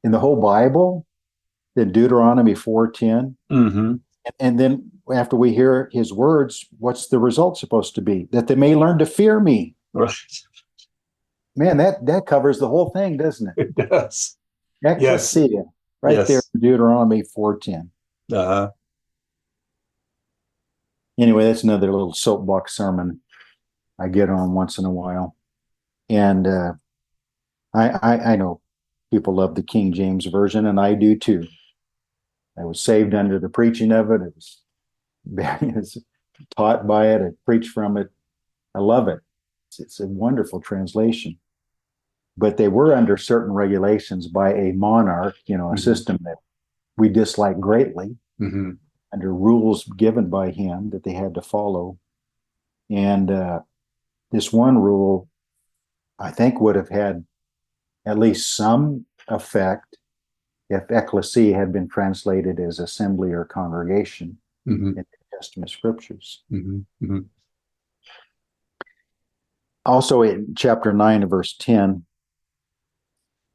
S2: in the whole Bible than Deuteronomy 4:10?
S3: Mm-hmm.
S2: And then after we hear his words, what's the result supposed to be? That they may learn to fear me.
S3: Right.
S2: Man, that covers the whole thing, doesn't it?
S3: It does.
S2: Ecclesia,
S3: Yes.
S2: right
S3: Yes.
S2: there in Deuteronomy 4:10.
S3: Uh-huh.
S2: Anyway, that's another little soapbox sermon I get on once in a while. And I know people love the King James Version, and I do too. I was saved under the preaching of it. It was taught by it. I preach from it. I love it. It's a wonderful translation. But they were under certain regulations by a monarch, you know, a system that we dislike greatly, under rules given by him that they had to follow. And this one rule, I think, would have had at least some effect if ecclesia had been translated as assembly or congregation in the New Testament scriptures. Also in chapter 9 and verse 10,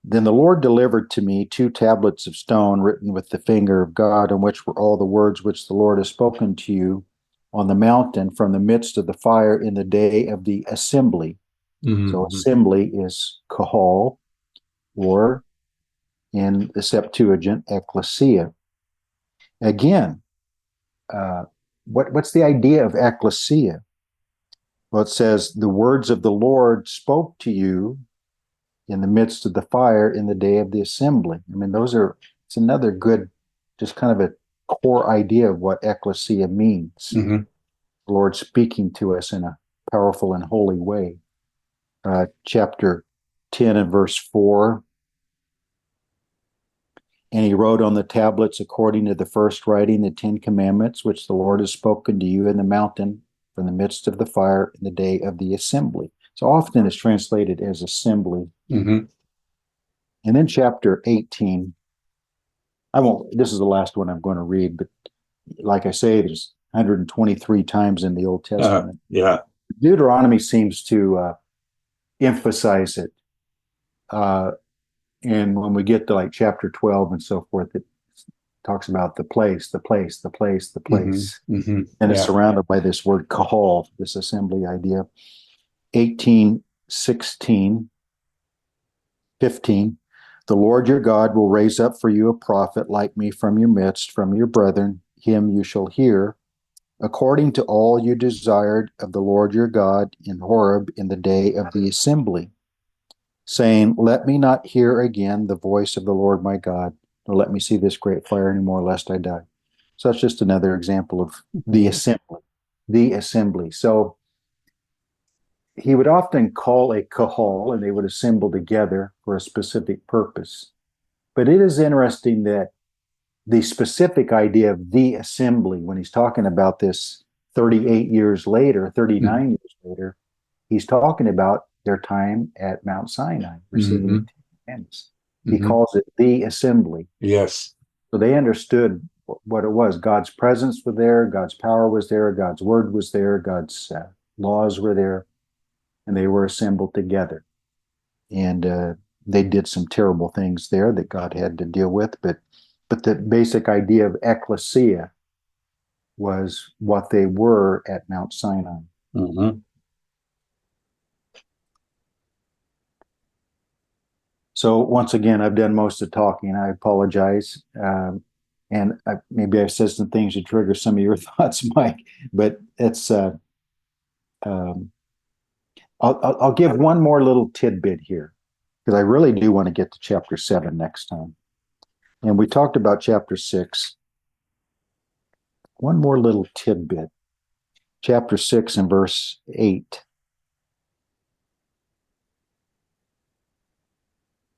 S2: then the Lord delivered to me 2 tablets of stone written with the finger of God, on which were all the words which the Lord has spoken to you on the mountain from the midst of the fire in the day of the assembly. So assembly is kahol, or in the Septuagint, ekklesia. Again, what's the idea of ekklesia? Well, it says, the words of the Lord spoke to you in the midst of the fire in the day of the assembly. I mean, it's another good, just kind of a core idea of what ekklesia means. The Lord speaking to us in a powerful and holy way. Chapter 10 and verse 4. And he wrote on the tablets according to the first writing the 10 commandments, which the Lord has spoken to you in the mountain from the midst of the fire in the day of the assembly. So often it's translated as assembly. And then chapter 18, this is the last one I'm going to read, but like I say, there's 123 times in the Old Testament.
S3: Yeah.
S2: Deuteronomy seems to emphasize it. And when we get to like chapter 12 and so forth, it talks about the place, the place, the place, the place.
S3: Mm-hmm.
S2: And it's surrounded by this word kahol, this assembly idea. 18, 16, 15. The Lord your God will raise up for you a prophet like me from your midst, from your brethren. Him you shall hear, according to all you desired of the Lord your God in Horeb in the day of the assembly, saying, let me not hear again the voice of the Lord my God, nor let me see this great fire anymore, lest I die. So that's just another example of the assembly. The assembly. So he would often call a kahol, and they would assemble together for a specific purpose. But it is interesting that the specific idea of the assembly, when he's talking about this 38 years later, 39 years later, he's talking about their time at Mount Sinai, receiving the Ten Commandments. He calls it the assembly.
S3: Yes.
S2: So they understood what it was. God's presence was there, God's power was there, God's word was there, God's laws were there, and they were assembled together. And they did some terrible things there that God had to deal with, but the basic idea of ekklesia was what they were at Mount Sinai.
S3: Mm-hmm.
S2: So once again, I've done most of the talking. I apologize. And maybe I've said some things to trigger some of your thoughts, Mike, but it's, I'll give one more little tidbit here, because I really do want to get to chapter 7 next time. And we talked about chapter 6. One more little tidbit. Chapter 6 and verse 8.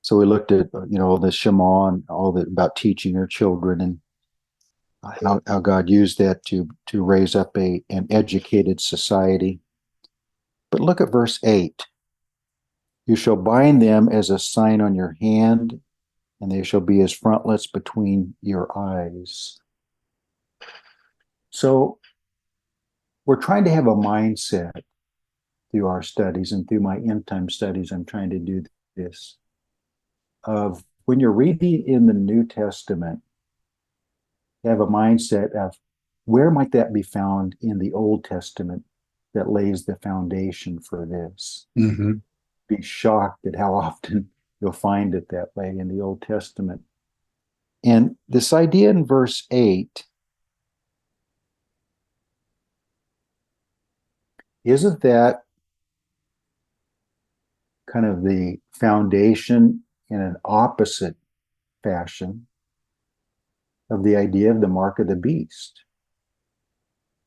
S2: So we looked at, the Shema and all that about teaching your children, and how God used that to raise up an educated society. But look at verse 8. You shall bind them as a sign on your hand, and they shall be as frontlets between your eyes. So we're trying to have a mindset through our studies, and through my end time studies, I'm trying to do this, of when you're reading in the New Testament, have a mindset of where might that be found in the Old Testament that lays the foundation for this.
S3: Mm-hmm.
S2: Be shocked at how often you'll find it that way in the Old Testament. And this idea in verse 8, isn't that kind of the foundation in an opposite fashion of the idea of the mark of the beast?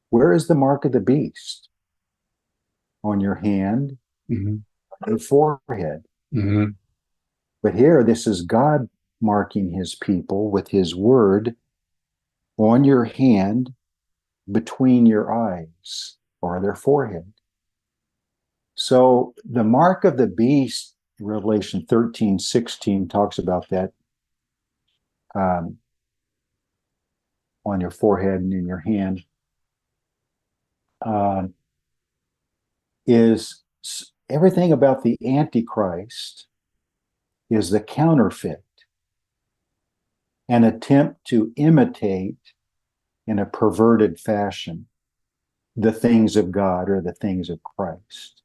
S2: Where is the mark of the beast? On your hand,
S3: Mm-hmm.
S2: on your forehead.
S3: Mm-hmm.
S2: But here, this is God marking his people with his word on your hand, between your eyes, or their forehead. So the mark of the beast, Revelation 13:16 talks about that, on your forehead and in your hand, is everything about the antichrist is the counterfeit, an attempt to imitate in a perverted fashion the things of God or the things of Christ.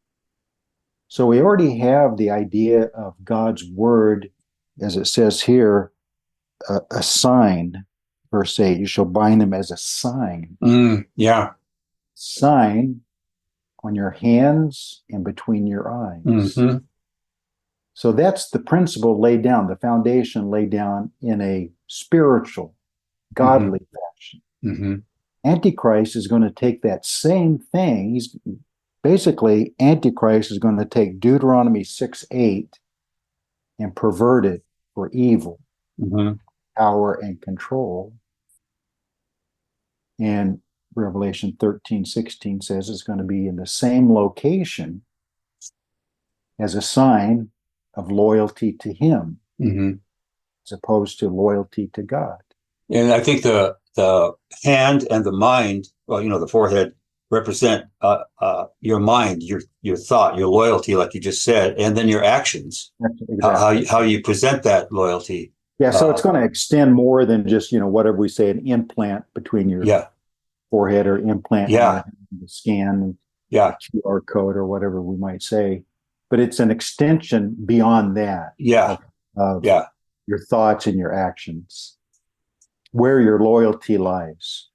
S2: So we already have the idea of God's word, as it says here, a sign. Verse 8, you shall bind them as a sign.
S3: Yeah.
S2: Sign on your hands and between your eyes.
S3: Mm-hmm.
S2: So that's the principle laid down, the foundation laid down in a spiritual, godly fashion.
S3: Mm-hmm.
S2: Antichrist is going to take that same thing. Antichrist is going to take Deuteronomy 6:8 and pervert it for evil, power, and control. And Revelation 13:16 says it's going to be in the same location as a sign of loyalty to him.
S3: Mm-hmm.
S2: as opposed to loyalty to God.
S3: And I think the hand and the mind, well, the forehead represent your mind, your thought, your loyalty, like you just said, and then your actions,
S2: Exactly.
S3: how you present that loyalty.
S2: Yeah, so it's going to extend more than just, whatever we say, an implant between your
S3: Yeah,
S2: forehead or implant
S3: yeah,
S2: in the scan,
S3: yeah,
S2: QR code or whatever we might say. But it's an extension beyond that
S3: yeah,
S2: of
S3: yeah.
S2: your thoughts and your actions, where your loyalty lies,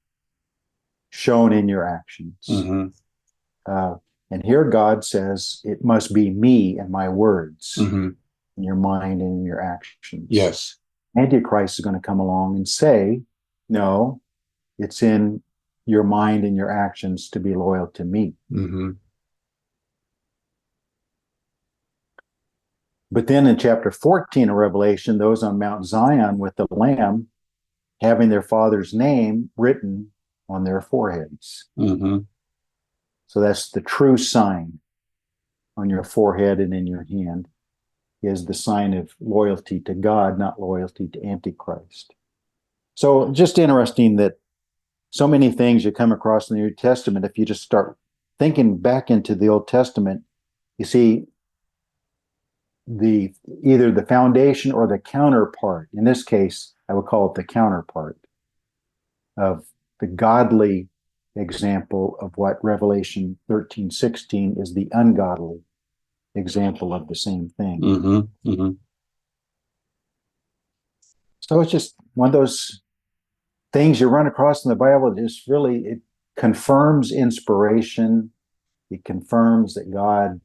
S2: shown in your actions.
S3: Mm-hmm.
S2: And here God says it must be me and my words
S3: Mm-hmm.
S2: in your mind and in your actions.
S3: Yes.
S2: Antichrist is going to come along and say, no, it's in your mind and your actions to be loyal to me.
S3: Mm-hmm.
S2: But then in chapter 14 of Revelation, those on Mount Zion with the Lamb having their father's name written on their foreheads.
S3: Mm-hmm.
S2: So that's the true sign on your forehead and in your hand, is the sign of loyalty to God, not loyalty to Antichrist. So just interesting that so many things you come across in the New Testament, if you just start thinking back into the Old Testament, you see either the foundation or the counterpart. In this case, I would call it the counterpart of the godly example of what Revelation 13:16 is the ungodly example of the same thing.
S3: Mm-hmm. Mm-hmm.
S2: So it's just one of those things you run across in the Bible that just really, it confirms inspiration. It confirms that God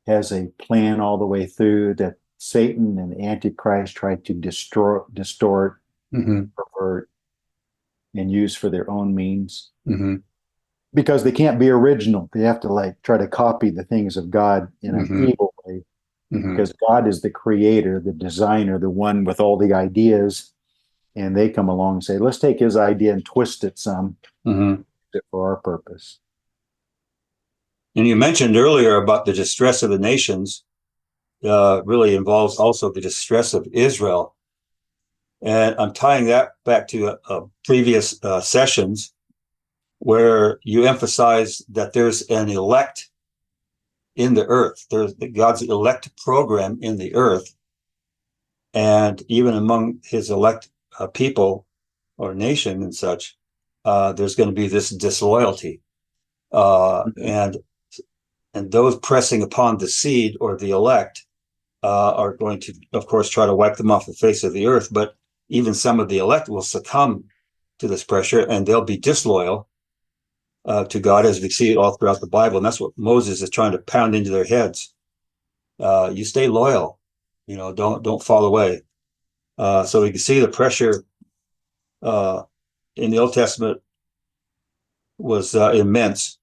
S2: has a plan all the way through, that Satan and Antichrist tried to distort,
S3: Mm-hmm.
S2: pervert, and use for their own means.
S3: Mm-hmm.
S2: Because they can't be original. They have to try to copy the things of God in an
S3: Mm-hmm.
S2: evil way.
S3: Mm-hmm.
S2: Because God is the creator, the designer, the one with all the ideas. And they come along and say, let's take his idea and twist it some
S3: Mm-hmm.
S2: for our purpose.
S3: And you mentioned earlier about the distress of the nations, really involves also the distress of Israel. And I'm tying that back to previous sessions where you emphasize that there's an elect in the earth. There's God's elect program in the earth. And even among his elect people or nation and such, there's going to be this disloyalty. And those pressing upon the seed or the elect are going to, of course, try to wipe them off the face of the earth. But even some of the elect will succumb to this pressure, and they'll be disloyal to God, as we see it all throughout the Bible. And that's what Moses is trying to pound into their heads. You stay loyal, don't fall away. So we can see the pressure in the Old Testament was immense.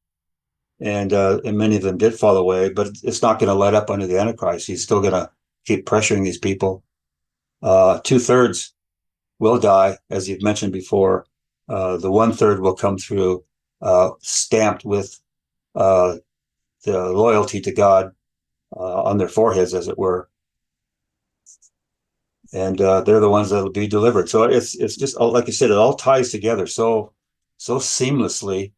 S3: And many of them did fall away, but it's not going to let up under the Antichrist. He's still going to keep pressuring these people. 2/3 will die, as you've mentioned before. The 1/3 will come through, stamped with the loyalty to God on their foreheads, as it were. And they're the ones that will be delivered. So it's just, like you said, it all ties together so seamlessly.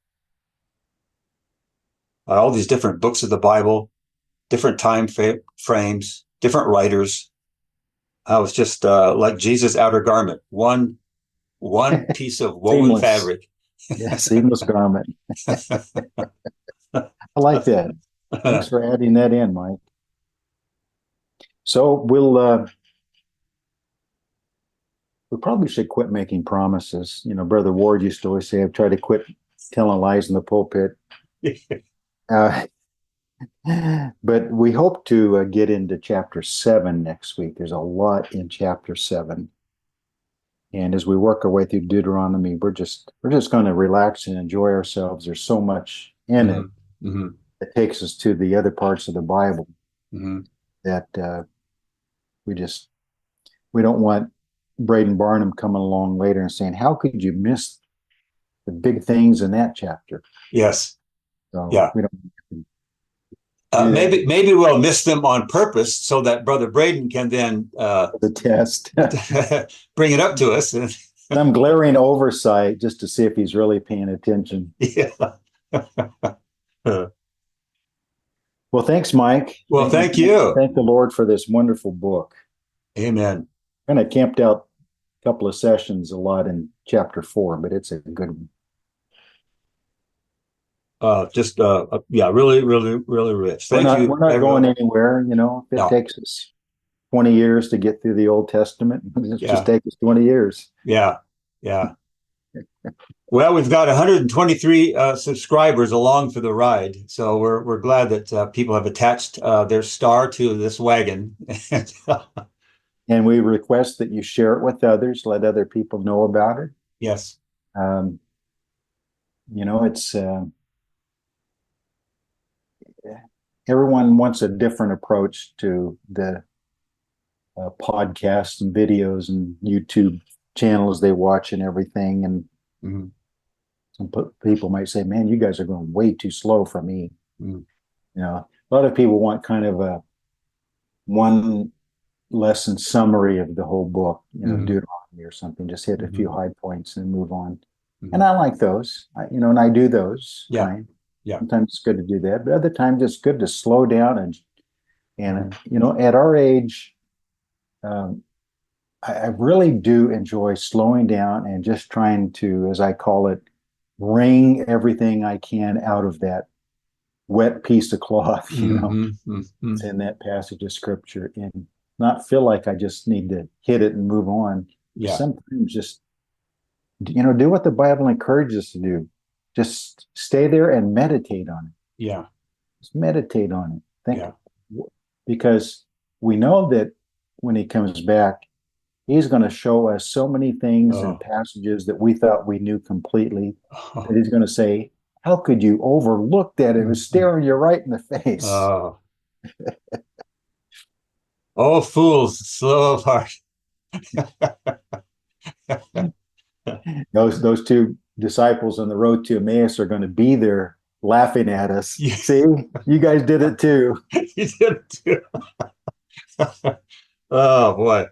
S3: All these different books of the Bible, different time frames, different writers. I was just like Jesus' outer garment, one piece of woven fabric.
S2: Yeah, seamless garment. I like that. Thanks for adding that in, Mike. So we probably should quit making promises. Brother Ward used to always say, I've tried to quit telling lies in the pulpit. But we hope to get into chapter 7 next week. There's a lot in chapter 7. And as we work our way through Deuteronomy, we're just going to relax and enjoy ourselves. There's so much in it that takes us to the other parts of the Bible that we don't want Braden Barnum coming along later and saying, how could you miss the big things in that chapter?
S3: Yes.
S2: So
S3: yeah.
S2: we don't.
S3: Maybe we'll miss them on purpose so that Brother Braden can then
S2: the test.
S3: bring it up to us.
S2: Some glaring oversight just to see if he's really paying attention.
S3: Yeah.
S2: Well, thanks, Mike.
S3: Well, thank you.
S2: Thank the Lord for this wonderful book.
S3: Amen.
S2: Kind of camped out a couple of sessions a lot in chapter 4, but it's a good one.
S3: Really, really, really rich. Thank you.
S2: We're not
S3: everyone.
S2: going anywhere. You know, if it takes us 20 years to get through the Old Testament, it just take us 20 years.
S3: Yeah. Well, we've got 123 subscribers along for the ride, so we're glad that people have attached their star to this wagon.
S2: And we request that you share it with others, let other people know about it.
S3: Yes.
S2: You know, it's everyone wants a different approach to the podcasts and videos and YouTube channels they watch and everything. And some people might say, man, you guys are going way too slow for me. You know, a lot of people want kind of a one lesson summary of the whole book, you know, Deuteronomy or something, just hit a few high points and move on. And I like those, you know, and I do those. Sometimes it's good to do that, but other times it's good to slow down and you know, at our age, I really do enjoy slowing down and just trying to, as I call it, wring everything I can out of that wet piece of cloth, you know, it's in that passage of scripture, and not feel like I just need to hit it and move on. Sometimes just, you know, do what the Bible encourages us to do. Just stay there and meditate on it. Just meditate on it. Because we know that when he comes back, he's going to show us so many things and passages that we thought we knew completely. That he's going to say, how could you overlook that? It was staring you right in the face.
S3: Oh, fools, slow of heart.
S2: Those two disciples on the road to Emmaus are going to be there laughing at us. See, you guys did it too.
S3: You did it too. Oh boy,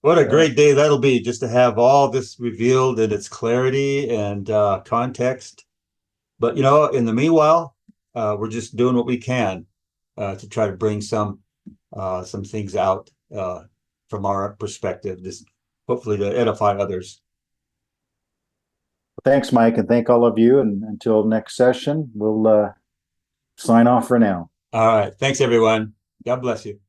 S3: what a great day that'll be, just to have all this revealed in its clarity and context. But you know, in the meanwhile, we're just doing what we can to try to bring some things out from our perspective, just hopefully to edify others.
S2: Thanks, Mike, and thank all of you. And until next session, we'll sign off for now.
S3: All right. Thanks, everyone. God bless you.